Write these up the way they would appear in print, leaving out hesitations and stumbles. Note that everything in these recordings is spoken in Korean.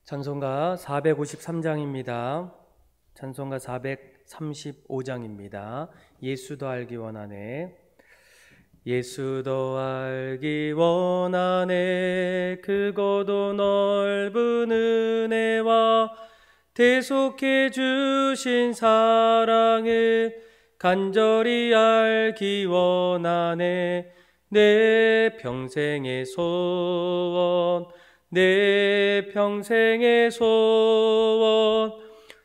찬송가 453장입니다. 찬송가 435장입니다. 예수도 알기 원하네. 예수도 알기 원하네. 크고도 넓은 은혜와 대속해 주신 사랑을 간절히 알기 원하네. 내 평생의 소원, 내 평생의 소원,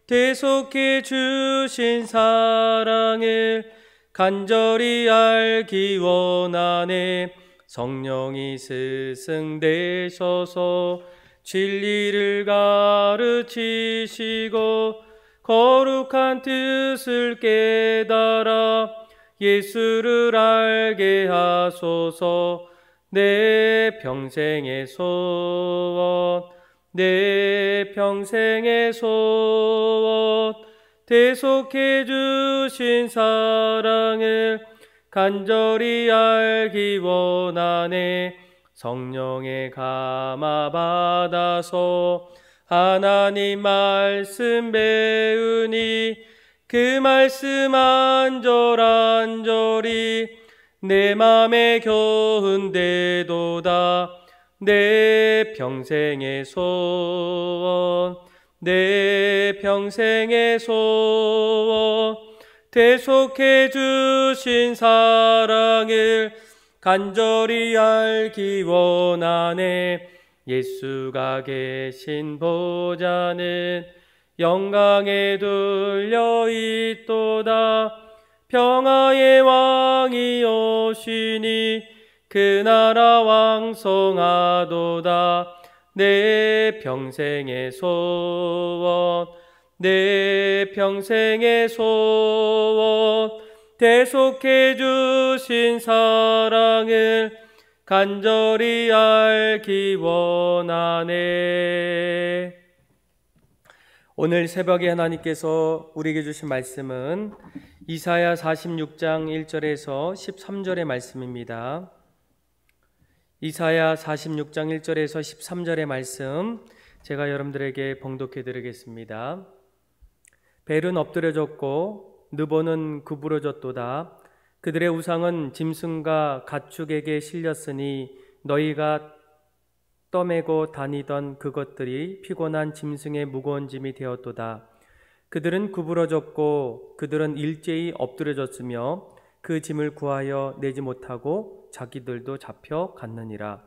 대속해 주신 사랑을 간절히 알기 원하네. 성령이 스승되셔서 진리를 가르치시고 거룩한 뜻을 깨달아 예수를 알게 하소서. 내 평생의 소원, 내 평생의 소원, 대속해 주신 사랑을 간절히 알기 원하네. 성령의 감화 받아서 하나님 말씀 배우니 그 말씀 안절안절이 내 맘에 겨운대도다. 내 평생의 소원, 내 평생의 소원, 대속해 주신 사랑을 간절히 알기 원하네. 예수가 계신 보좌는 영광에 둘려 있도다. 평화의 왕이 오시니 그 나라 왕성하도다. 내 평생의 소원, 내 평생의 소원, 대속해 주신 사랑을 간절히 알기 원하네. 오늘 새벽에 하나님께서 우리에게 주신 말씀은 이사야 46장 1절에서 13절의 말씀입니다. 이사야 46장 1절에서 13절의 말씀 제가 여러분들에게 봉독해 드리겠습니다. 벨은 엎드려졌고 느보는 구부러졌도다. 그들의 우상은 짐승과 가축에게 실렸으니 너희가 떠매고 다니던 그것들이 피곤한 짐승의 무거운 짐이 되었도다. 그들은 구부러졌고 그들은 일제히 엎드려졌으며 그 짐을 구하여 내지 못하고 자기들도 잡혀 갔느니라.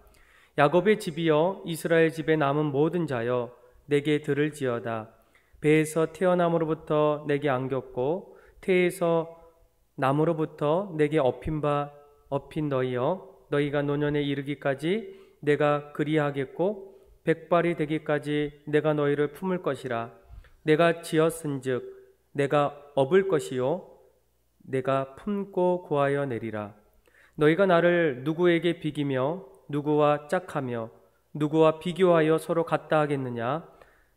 야곱의 집이여, 이스라엘 집에 남은 모든 자여, 내게 들을지어다. 배에서 태어남으로부터 내게 안겼고 태에서 남으로부터 내게 업힌 너희여, 너희가 노년에 이르기까지 내가 그리하겠고 백발이 되기까지 내가 너희를 품을 것이라. 내가 지었은즉 내가 업을 것이요 내가 품고 구하여 내리라. 너희가 나를 누구에게 비기며 누구와 짝하며 누구와 비교하여 서로 같다 하겠느냐?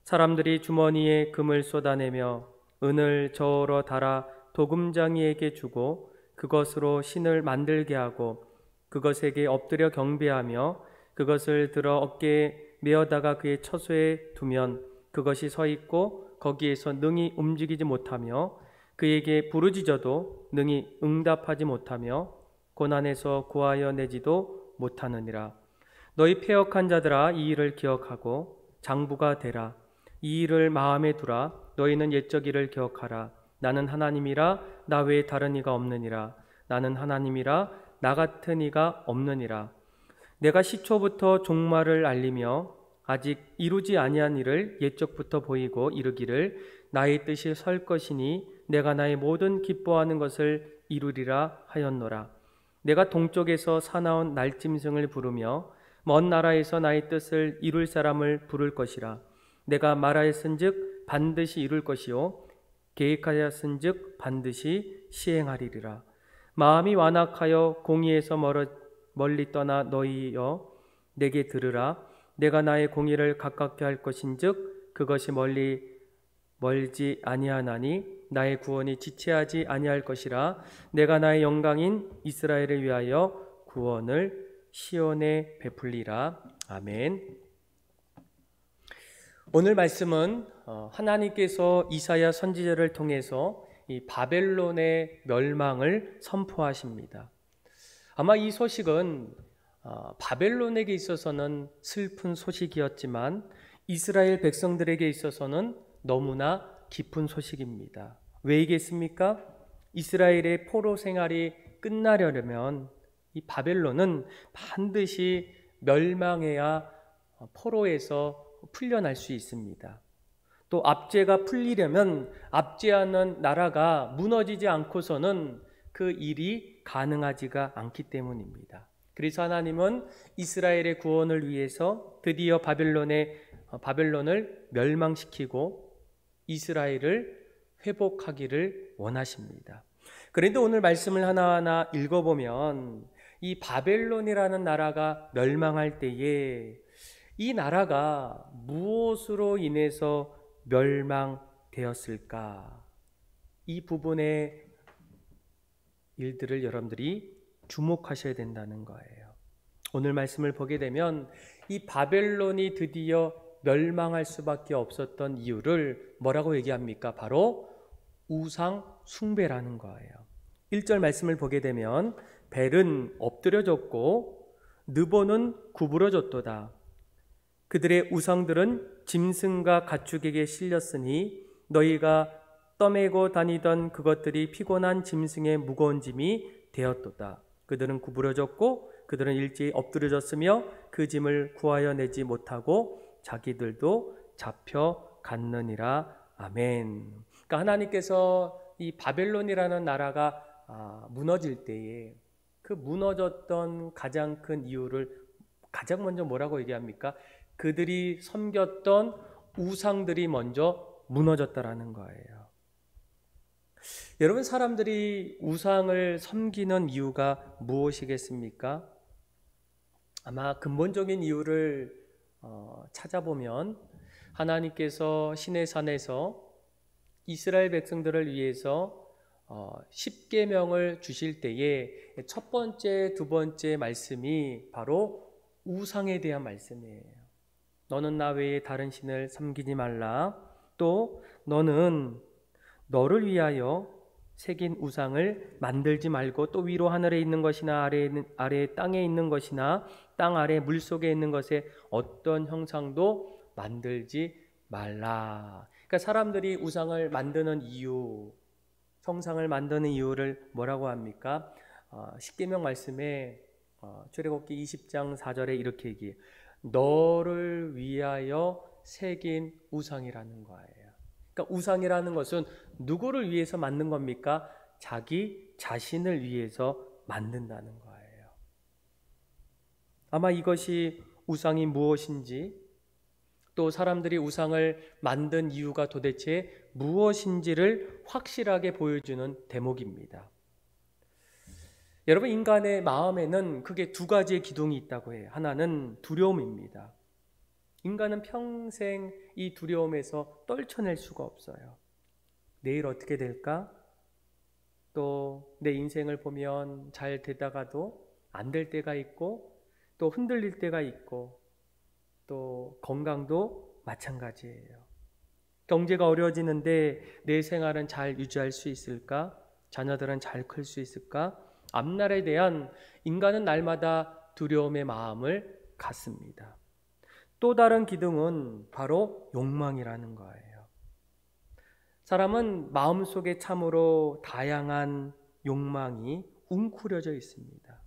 사람들이 주머니에 금을 쏟아내며 은을 저으러 달아 도금장이에게 주고 그것으로 신을 만들게 하고 그것에게 엎드려 경배하며 그것을 들어 어깨에 메어다가 그의 처소에 두면 그것이 서 있고 거기에서 능히 움직이지 못하며 그에게 부르짖어도 능히 응답하지 못하며 고난에서 구하여 내지도 못하느니라. 너희 패역한 자들아, 이 일을 기억하고 장부가 되라. 이 일을 마음에 두라. 너희는 옛적 일을 기억하라. 나는 하나님이라, 나 외에 다른 이가 없느니라. 나는 하나님이라, 나 같은 이가 없느니라. 내가 시초부터 종말을 알리며 아직 이루지 아니한 일을 옛적부터 보이고 이르기를 나의 뜻이 설 것이니 내가 나의 모든 기뻐하는 것을 이루리라 하였노라. 내가 동쪽에서 사나운 날짐승을 부르며 먼 나라에서 나의 뜻을 이룰 사람을 부를 것이라. 내가 말하였은즉 반드시 이룰 것이요 계획하였은즉 반드시 시행하리라. 마음이 완악하여 공의에서 멀리 떠나 너희여, 내게 들으라. 내가 나의 공의를 가깝게 할 것인즉 그것이 멀지 아니하나니 나의 구원이 지체하지 아니할 것이라. 내가 나의 영광인 이스라엘을 위하여 구원을 시온에 베풀리라. 아멘. 오늘 말씀은 하나님께서 이사야 선지자를 통해서 이 바벨론의 멸망을 선포하십니다. 아마 이 소식은 바벨론에게 있어서는 슬픈 소식이었지만 이스라엘 백성들에게 있어서는 너무나 기쁜 소식입니다. 왜이겠습니까? 이스라엘의 포로 생활이 끝나려면 이 바벨론은 반드시 멸망해야 포로에서 풀려날 수 있습니다. 또 압제가 풀리려면 압제하는 나라가 무너지지 않고서는 그 일이 가능하지가 않기 때문입니다. 그래서 하나님은 이스라엘의 구원을 위해서 드디어 바벨론을 멸망시키고 이스라엘을 회복하기를 원하십니다. 그런데 오늘 말씀을 하나하나 읽어보면 이 바벨론이라는 나라가 멸망할 때에 이 나라가 무엇으로 인해서 멸망되었을까? 이 부분의 일들을 여러분들이 주목하셔야 된다는 거예요. 오늘 말씀을 보게 되면 이 바벨론이 드디어 멸망할 수밖에 없었던 이유를 뭐라고 얘기합니까? 바로 우상 숭배라는 거예요. 1절 말씀을 보게 되면 벨은 엎드려졌고 느보는 구부러졌도다. 그들의 우상들은 짐승과 가축에게 실렸으니 너희가 떠매고 다니던 그것들이 피곤한 짐승의 무거운 짐이 되었도다. 그들은 구부러졌고 그들은 일제히 엎드려졌으며 그 짐을 구하여 내지 못하고 자기들도 잡혀갔느니라. 아멘. 그러니까 하나님께서 이 바벨론이라는 나라가 무너질 때에 그 무너졌던 가장 큰 이유를 가장 먼저 뭐라고 얘기합니까? 그들이 섬겼던 우상들이 먼저 무너졌다라는 거예요. 여러분, 사람들이 우상을 섬기는 이유가 무엇이겠습니까? 아마 근본적인 이유를 찾아보면 하나님께서 시내산에서 이스라엘 백성들을 위해서 10계명을 주실 때에 첫 번째, 두 번째 말씀이 바로 우상에 대한 말씀이에요. 너는 나 외에 다른 신을 섬기지 말라. 또 너는 너를 위하여 새긴 우상을 만들지 말고 또 위로 하늘에 있는 것이나 아래 땅에 있는 것이나 땅 아래 물속에 있는 것에 어떤 형상도 만들지 말라. 그러니까 사람들이 우상을 만드는 이유, 형상을 만드는 이유를 뭐라고 합니까? 십계명 말씀에 출애굽기 20장 4절에 이렇게 얘기해요. 너를 위하여 새긴 우상이라는 거예요. 그러니까 우상이라는 것은 누구를 위해서 만든 겁니까? 자기 자신을 위해서 만든다는 거예요. 아마 이것이 우상이 무엇인지, 또 사람들이 우상을 만든 이유가 도대체 무엇인지를 확실하게 보여주는 대목입니다. 여러분, 인간의 마음에는 크게 두 가지의 기둥이 있다고 해요. 하나는 두려움입니다. 인간은 평생 이 두려움에서 떨쳐낼 수가 없어요. 내일 어떻게 될까? 또 내 인생을 보면 잘 되다가도 안 될 때가 있고, 또 흔들릴 때가 있고, 또 건강도 마찬가지예요. 경제가 어려워지는데 내 생활은 잘 유지할 수 있을까? 자녀들은 잘 클 수 있을까? 앞날에 대한 인간은 날마다 두려움의 마음을 갖습니다. 또 다른 기둥은 바로 욕망이라는 거예요. 사람은 마음속에 참으로 다양한 욕망이 웅크려져 있습니다.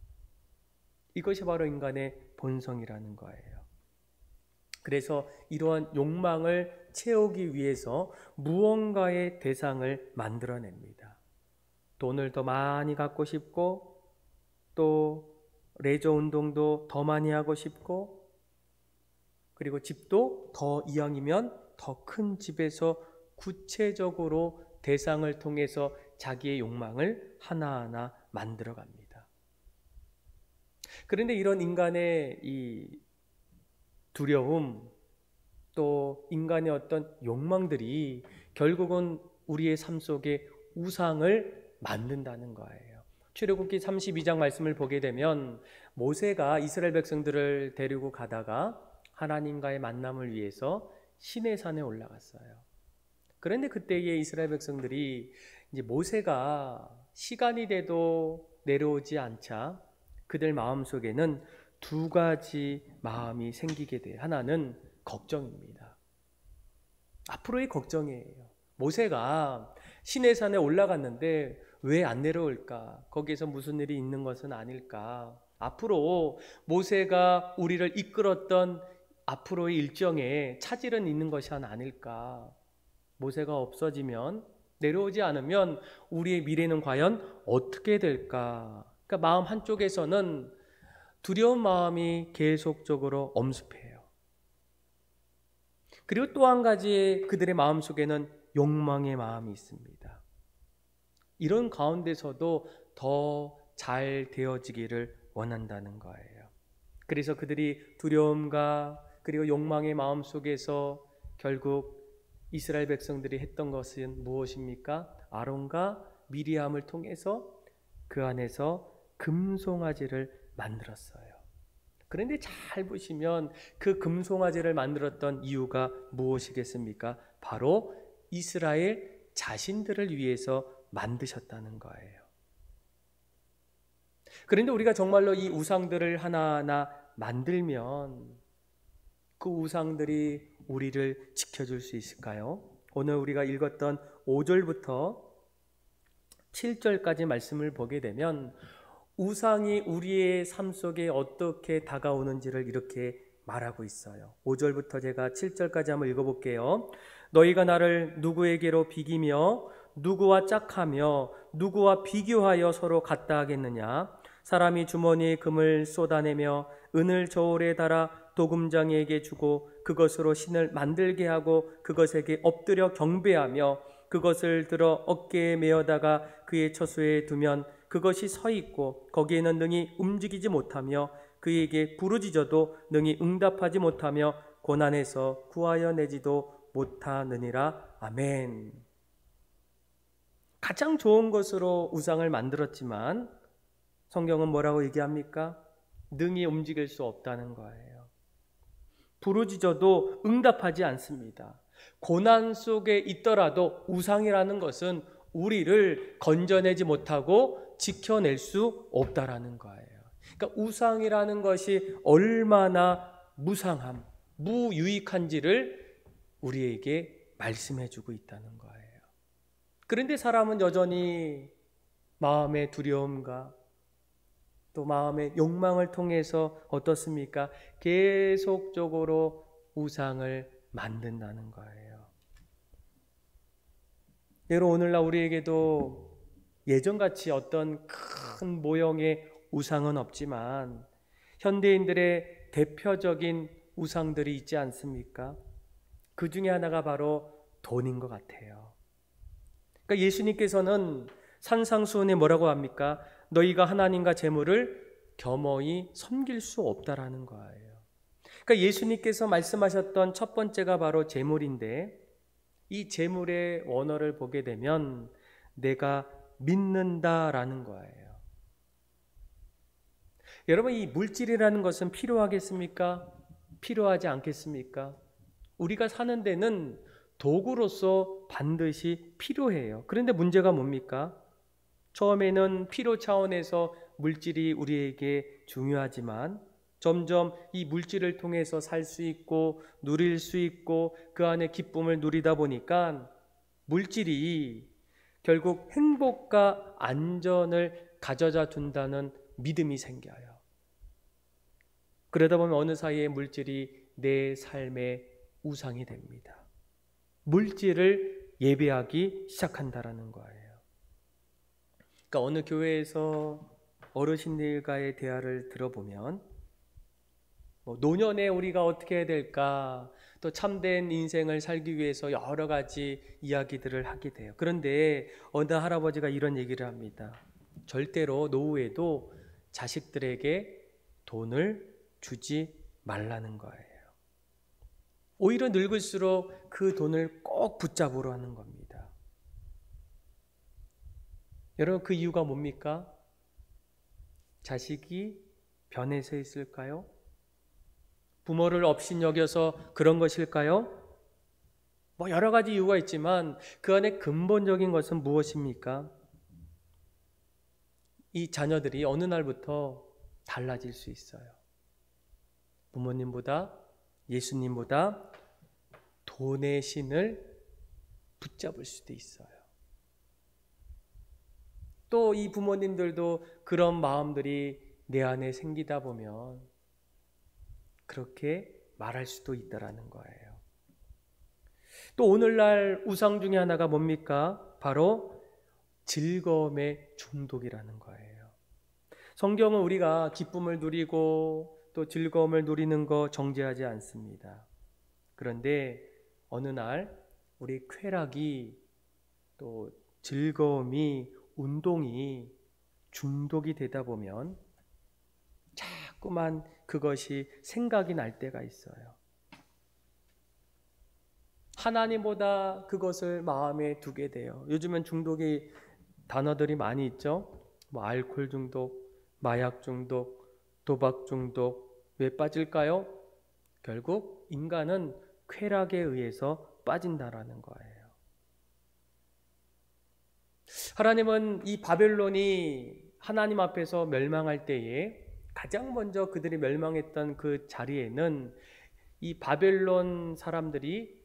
이것이 바로 인간의 본성이라는 거예요. 그래서 이러한 욕망을 채우기 위해서 무언가의 대상을 만들어냅니다. 돈을 더 많이 갖고 싶고, 또 레저 운동도 더 많이 하고 싶고, 그리고 집도 더 이왕이면 더 큰 집에서 구체적으로 대상을 통해서 자기의 욕망을 하나하나 만들어 갑니다. 그런데 이런 인간의 이 두려움, 또 인간의 어떤 욕망들이 결국은 우리의 삶 속에 우상을 만든다는 거예요. 출애굽기 32장 말씀을 보게 되면 모세가 이스라엘 백성들을 데리고 가다가 하나님과의 만남을 위해서 시내산에 올라갔어요. 그런데 그때의 이스라엘 백성들이 이제 모세가 시간이 돼도 내려오지 않자 그들 마음속에는 두 가지 마음이 생기게 돼요. 하나는 걱정입니다. 앞으로의 걱정이에요. 모세가 시내산에 올라갔는데 왜 안 내려올까? 거기에서 무슨 일이 있는 것은 아닐까? 앞으로 모세가 우리를 이끌었던 앞으로의 일정에 차질은 있는 것이 아닐까? 모세가 없어지면, 내려오지 않으면 우리의 미래는 과연 어떻게 될까? 그러니까 마음 한쪽에서는 두려운 마음이 계속적으로 엄습해요. 그리고 또 한 가지 그들의 마음속에는 욕망의 마음이 있습니다. 이런 가운데서도 더 잘 되어지기를 원한다는 거예요. 그래서 그들이 두려움과 그리고 욕망의 마음 속에서 결국 이스라엘 백성들이 했던 것은 무엇입니까? 아론과 미리암을 통해서 그 안에서 금송아지를 만들었어요. 그런데 잘 보시면 그 금송아지를 만들었던 이유가 무엇이겠습니까? 바로 이스라엘 자신들을 위해서 만드셨다는 거예요. 그런데 우리가 정말로 이 우상들을 하나하나 만들면 그 우상들이 우리를 지켜줄 수 있을까요? 오늘 우리가 읽었던 5절부터 7절까지 말씀을 보게 되면 우상이 우리의 삶 속에 어떻게 다가오는지를 이렇게 말하고 있어요. 5절부터 제가 7절까지 한번 읽어볼게요. 너희가 나를 누구에게로 비기며 누구와 짝하며 누구와 비교하여 서로 같다 하겠느냐? 사람이 주머니에 금을 쏟아내며 은을 저울에 달아 도금장이에게 주고 그것으로 신을 만들게 하고 그것에게 엎드려 경배하며 그것을 들어 어깨에 메어다가 그의 처소에 두면 그것이 서 있고 거기에는 능히 움직이지 못하며 그에게 부르짖어도 능히 응답하지 못하며 고난에서 구하여 내지도 못하느니라. 아멘. 가장 좋은 것으로 우상을 만들었지만 성경은 뭐라고 얘기합니까? 능히 움직일 수 없다는 거예요. 부르짖어도 응답하지 않습니다. 고난 속에 있더라도 우상이라는 것은 우리를 건져내지 못하고 지켜낼 수 없다라는 거예요. 그러니까 우상이라는 것이 얼마나 무상함, 무유익한지를 우리에게 말씀해주고 있다는 거예요. 그런데 사람은 여전히 마음의 두려움과 또 마음의 욕망을 통해서 어떻습니까? 계속적으로 우상을 만든다는 거예요. 여러분, 오늘날 우리에게도 예전같이 어떤 큰 모형의 우상은 없지만 현대인들의 대표적인 우상들이 있지 않습니까? 그 중에 하나가 바로 돈인 것 같아요. 그러니까 예수님께서는 산상수훈에 뭐라고 합니까? 너희가 하나님과 재물을 겸허히 섬길 수 없다라는 거예요. 그러니까 예수님께서 말씀하셨던 첫 번째가 바로 재물인데 이 재물의 원어를 보게 되면 내가 믿는다라는 거예요. 여러분, 이 물질이라는 것은 필요하겠습니까? 필요하지 않겠습니까? 우리가 사는 데는 도구로서 반드시 필요해요. 그런데 문제가 뭡니까? 처음에는 필요 차원에서 물질이 우리에게 중요하지만 점점 이 물질을 통해서 살 수 있고 누릴 수 있고 그 안에 기쁨을 누리다 보니까 물질이 결국 행복과 안전을 가져다 준다는 믿음이 생겨요. 그러다 보면 어느 사이에 물질이 내 삶의 우상이 됩니다. 물질을 예배하기 시작한다라는 거예요. 그러니까 어느 교회에서 어르신들과의 대화를 들어보면 노년에 우리가 어떻게 해야 될까, 또 참된 인생을 살기 위해서 여러 가지 이야기들을 하게 돼요. 그런데 어느 할아버지가 이런 얘기를 합니다. 절대로 노후에도 자식들에게 돈을 주지 말라는 거예요. 오히려 늙을수록 그 돈을 꼭 붙잡으려 하는 겁니다. 여러분, 그 이유가 뭡니까? 자식이 변해서 있을까요? 부모를 업신여겨서 그런 것일까요? 뭐 여러 가지 이유가 있지만 그 안에 근본적인 것은 무엇입니까? 이 자녀들이 어느 날부터 달라질 수 있어요. 부모님보다, 예수님보다 돈의 신을 붙잡을 수도 있어요. 또 이 부모님들도 그런 마음들이 내 안에 생기다 보면 그렇게 말할 수도 있다라는 거예요. 또 오늘날 우상 중에 하나가 뭡니까? 바로 즐거움의 중독이라는 거예요. 성경은 우리가 기쁨을 누리고 또 즐거움을 누리는 거 정죄하지 않습니다. 그런데 어느 날 우리 쾌락이 또 즐거움이 운동이 중독이 되다 보면 자꾸만 그것이 생각이 날 때가 있어요. 하나님보다 그것을 마음에 두게 돼요. 요즘은 중독의 단어들이 많이 있죠. 뭐 알코올 중독, 마약 중독, 도박 중독. 왜 빠질까요? 결국 인간은 쾌락에 의해서 빠진다라는 거예요. 하나님은 이 바벨론이 하나님 앞에서 멸망할 때에 가장 먼저 그들이 멸망했던 그 자리에는 이 바벨론 사람들이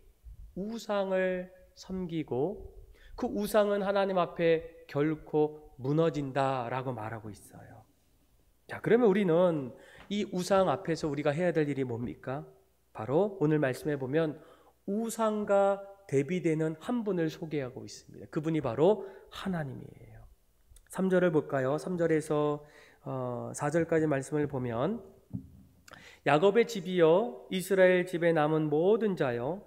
우상을 섬기고 그 우상은 하나님 앞에 결코 무너진다라고 말하고 있어요. 자, 그러면 우리는 이 우상 앞에서 우리가 해야 될 일이 뭡니까? 바로 오늘 말씀해 보면 우상과 대비되는 한 분을 소개하고 있습니다. 그분이 바로 하나님이에요. 3절을 볼까요? 3절에서 4절까지 말씀을 보면 야곱의 집이여 이스라엘 집에 남은 모든 자여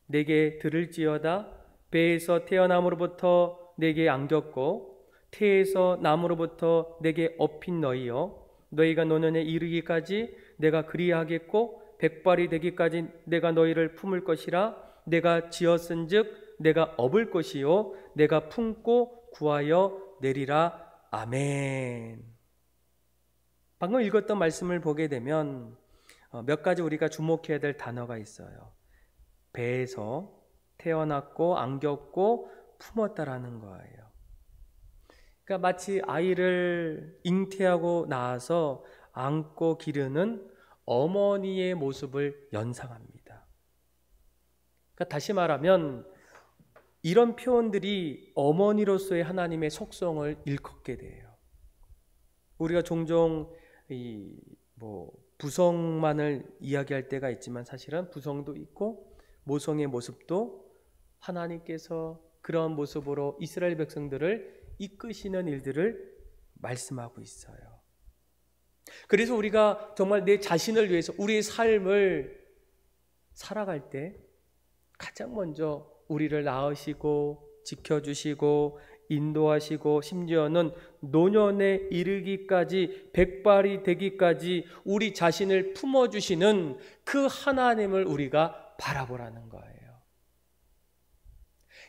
내게 들을지어다. 배에서 태어남으로부터 내게 안겼고 태에서 남으로부터 내게 업힌 너희여 너희가 노년에 이르기까지 내가 그리하겠고 백발이 되기까지 내가 너희를 품을 것이라. 내가 지었은즉 내가 업을 것이요 내가 품고 구하여 내리라. 아멘. 방금 읽었던 말씀을 보게 되면 몇 가지 우리가 주목해야 될 단어가 있어요. 배에서 태어났고 안겼고 품었다라는 거예요. 그러니까 마치 아이를 잉태하고 나서 안고 기르는 어머니의 모습을 연상합니다. 그러니까 다시 말하면 이런 표현들이 어머니로서의 하나님의 속성을 일컫게 돼요. 우리가 종종 부성만을 이야기할 때가 있지만 사실은 부성도 있고 모성의 모습도 하나님께서 그런 모습으로 이스라엘 백성들을 이끄시는 일들을 말씀하고 있어요. 그래서 우리가 정말 내 자신을 위해서 우리의 삶을 살아갈 때 가장 먼저 우리를 낳으시고 지켜주시고 인도하시고 심지어는 노년에 이르기까지 백발이 되기까지 우리 자신을 품어주시는 그 하나님을 우리가 바라보라는 거예요.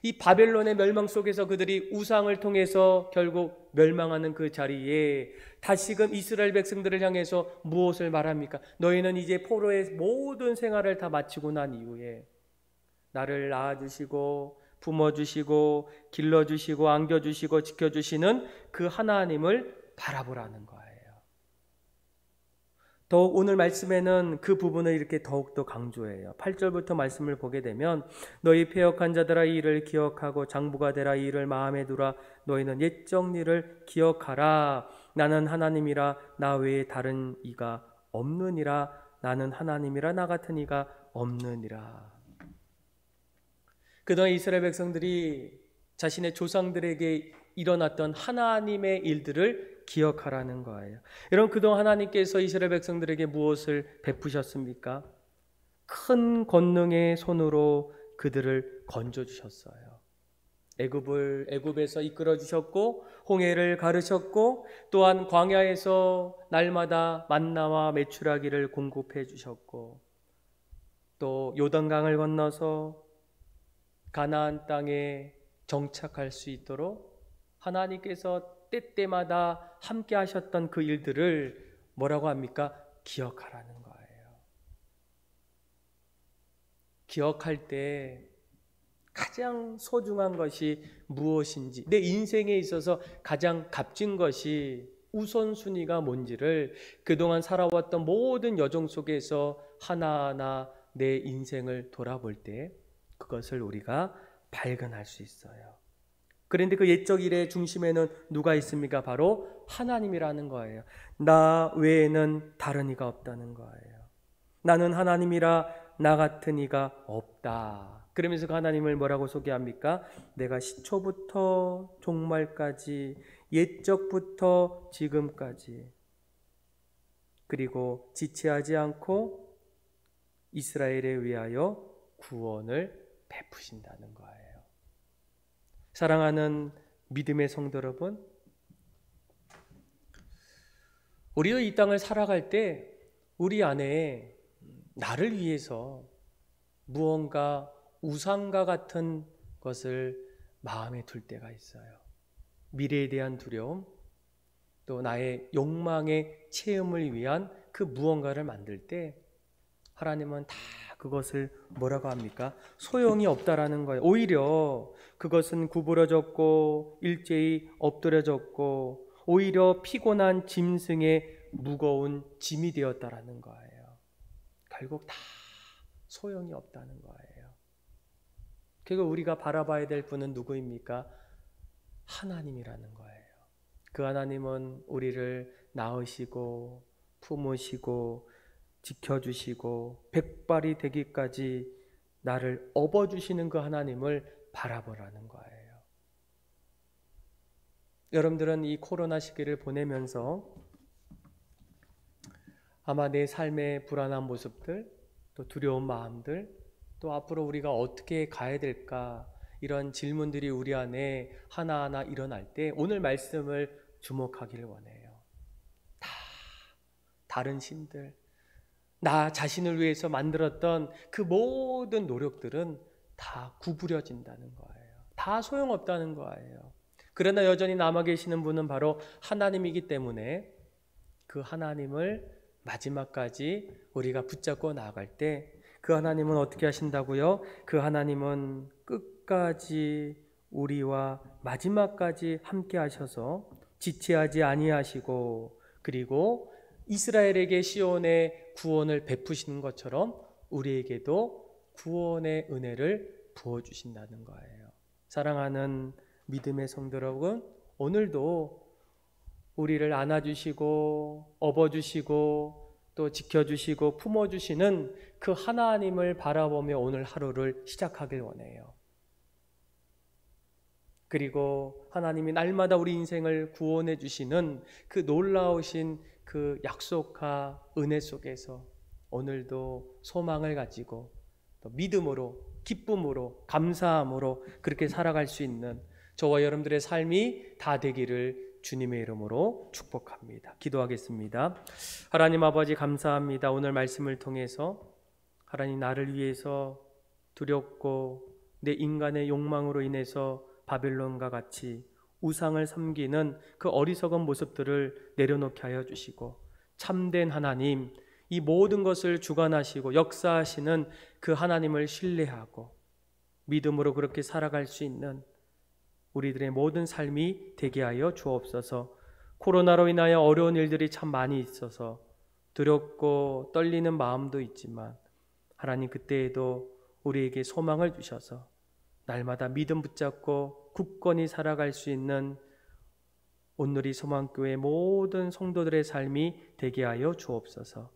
이 바벨론의 멸망 속에서 그들이 우상을 통해서 결국 멸망하는 그 자리에 다시금 이스라엘 백성들을 향해서 무엇을 말합니까? 너희는 이제 포로의 모든 생활을 다 마치고 난 이후에 나를 낳아주시고 품어주시고 길러주시고 안겨주시고 지켜주시는 그 하나님을 바라보라는 거예요. 더욱 오늘 말씀에는 그 부분을 이렇게 더욱더 강조해요. 8절부터 말씀을 보게 되면 너희 패역한 자들아 이 일을 기억하고 장부가 되라 이 일을 마음에 두라. 너희는 옛적 일을 기억하라. 나는 하나님이라 나 외에 다른 이가 없느니라. 나는 하나님이라 나 같은 이가 없느니라. 그동안 이스라엘 백성들이 자신의 조상들에게 일어났던 하나님의 일들을 기억하라는 거예요. 여러분, 그동안 하나님께서 이스라엘 백성들에게 무엇을 베푸셨습니까? 큰 권능의 손으로 그들을 건져주셨어요. 애굽에서 이끌어 주셨고 홍해를 가르셨고 또한 광야에서 날마다 만나와 메추라기를 공급해 주셨고 또 요단강을 건너서 가나안 땅에 정착할 수 있도록 하나님께서 때때마다 함께 하셨던 그 일들을 뭐라고 합니까? 기억하라는 거예요. 기억할 때 가장 소중한 것이 무엇인지, 내 인생에 있어서 가장 값진 것이 우선순위가 뭔지를 그동안 살아왔던 모든 여정 속에서 하나하나 내 인생을 돌아볼 때 그것을 우리가 발견할 수 있어요. 그런데 그 옛적 일의 중심에는 누가 있습니까? 바로 하나님이라는 거예요. 나 외에는 다른 이가 없다는 거예요. 나는 하나님이라 나 같은 이가 없다. 그러면서 그 하나님을 뭐라고 소개합니까? 내가 시초부터 종말까지, 옛적부터 지금까지, 그리고 지체하지 않고 이스라엘에 위하여 구원을 베푸신다는 거예요. 사랑하는 믿음의 성도 여러분, 우리도 이 땅을 살아갈 때 우리 안에 나를 위해서 무언가 우상과 같은 것을 마음에 둘 때가 있어요. 미래에 대한 두려움, 또 나의 욕망의 체험을 위한 그 무언가를 만들 때 하나님은 다 그것을 뭐라고 합니까? 소용이 없다라는 거예요. 오히려 그것은 구부러졌고 일제히 엎드려졌고 오히려 피곤한 짐승의 무거운 짐이 되었다라는 거예요. 결국 다 소용이 없다는 거예요. 결국 우리가 바라봐야 될 분은 누구입니까? 하나님이라는 거예요. 그 하나님은 우리를 낳으시고 품으시고 지켜주시고 백발이 되기까지 나를 업어주시는 그 하나님을 바라보라는 거예요. 여러분들은 이 코로나 시기를 보내면서 아마 내 삶의 불안한 모습들, 또 두려운 마음들, 또 앞으로 우리가 어떻게 가야 될까, 이런 질문들이 우리 안에 하나하나 일어날 때 오늘 말씀을 주목하기를 원해요. 다 다른 신들, 나 자신을 위해서 만들었던 그 모든 노력들은 다 구부려진다는 거예요. 다 소용없다는 거예요. 그러나 여전히 남아 계시는 분은 바로 하나님이기 때문에 그 하나님을 마지막까지 우리가 붙잡고 나아갈 때 그 하나님은 어떻게 하신다고요? 그 하나님은 끝까지 우리와 마지막까지 함께 하셔서 지체하지 아니하시고, 그리고 이스라엘에게 시온의 구원을 베푸시는 것처럼 우리에게도 구원의 은혜를 부어주신다는 거예요. 사랑하는 믿음의 성도 여러분, 오늘도 우리를 안아주시고 업어주시고 또 지켜주시고 품어주시는 그 하나님을 바라보며 오늘 하루를 시작하길 원해요. 그리고 하나님이 날마다 우리 인생을 구원해 주시는 그 놀라우신 그 약속과 은혜 속에서 오늘도 소망을 가지고 또 믿음으로, 기쁨으로, 감사함으로 그렇게 살아갈 수 있는 저와 여러분들의 삶이 다 되기를 주님의 이름으로 축복합니다. 기도하겠습니다. 하나님 아버지 감사합니다. 오늘 말씀을 통해서 하나님 나를 위해서 두렵고 내 인간의 욕망으로 인해서 바벨론과 같이 우상을 섬기는 그 어리석은 모습들을 내려놓게 하여 주시고, 참된 하나님, 이 모든 것을 주관하시고 역사하시는 그 하나님을 신뢰하고 믿음으로 그렇게 살아갈 수 있는 우리들의 모든 삶이 되게 하여 주옵소서. 코로나로 인하여 어려운 일들이 참 많이 있어서 두렵고 떨리는 마음도 있지만 하나님 그때에도 우리에게 소망을 주셔서 날마다 믿음 붙잡고 굳건히 살아갈 수 있는 온누리 소망교회 모든 성도들의 삶이 되게 하여 주옵소서.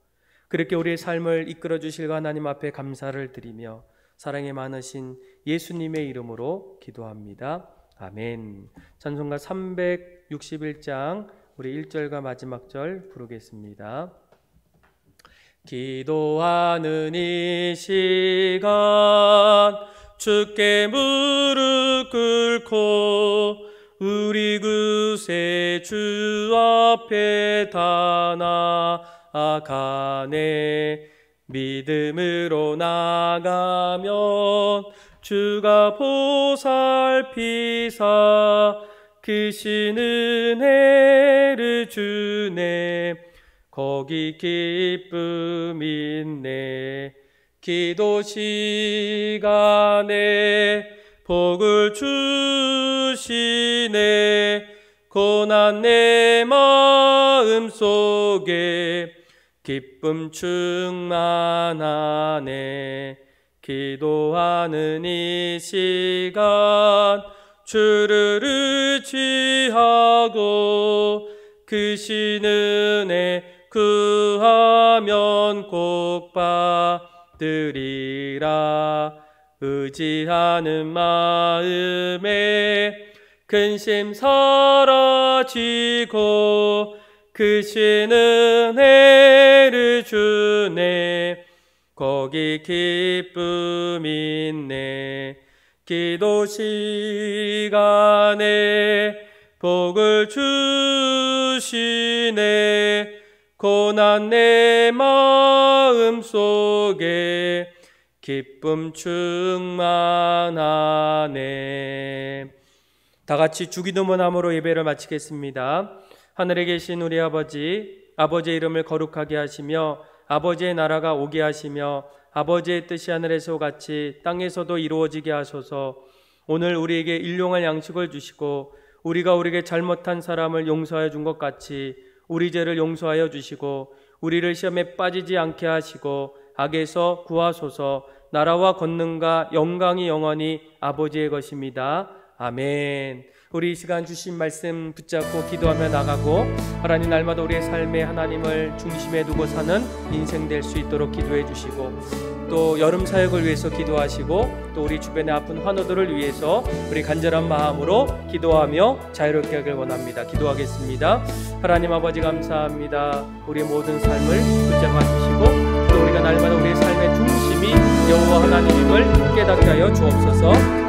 그렇게 우리의 삶을 이끌어 주실 하나님 앞에 감사를 드리며 사랑이 많으신 예수님의 이름으로 기도합니다. 아멘. 찬송가 361장 우리 1절과 마지막 절 부르겠습니다. 기도하는 이 시간 주께 무릎 꿇고 우리 구세주 앞에 다 나아가네. 믿음으로 나가면 주가 보살피사 크신 은혜를 주네. 거기 기쁨 있네. 기도 시간에 복을 주시네. 고난 내 마음 속에 기쁨 충만하네. 기도하는 이 시간 주를 의지하고 그 신 은혜 구하면 꼭 받으리라. 의지하는 마음에 근심 사라지고 그 신 은혜를 주네. 거기 기쁨 있네. 기도 시간에 복을 주시네. 고난 내 마음 속에 기쁨 충만하네. 다 같이 주기도문함으로 예배를 마치겠습니다. 하늘에 계신 우리 아버지, 아버지의 이름을 거룩하게 하시며 아버지의 나라가 오게 하시며 아버지의 뜻이 하늘에서 같이 땅에서도 이루어지게 하소서. 오늘 우리에게 일용할 양식을 주시고 우리가 우리에게 잘못한 사람을 용서하여 준 것 같이 우리 죄를 용서하여 주시고 우리를 시험에 빠지지 않게 하시고 악에서 구하소서. 나라와 권능과 영광이 영원히 아버지의 것입니다. 아멘. 우리 이 시간 주신 말씀 붙잡고 기도하며 나가고 하나님 날마다 우리의 삶에 하나님을 중심에 두고 사는 인생 될 수 있도록 기도해 주시고 또 여름 사역을 위해서 기도하시고 또 우리 주변의 아픈 환우들을 위해서 우리 간절한 마음으로 기도하며 자유롭게 하길 원합니다. 기도하겠습니다. 하나님 아버지 감사합니다. 우리의 모든 삶을 붙잡아 주시고 또 우리가 날마다 우리의 삶의 중심이 여호와 하나님임을 깨닫게 하여 주옵소서.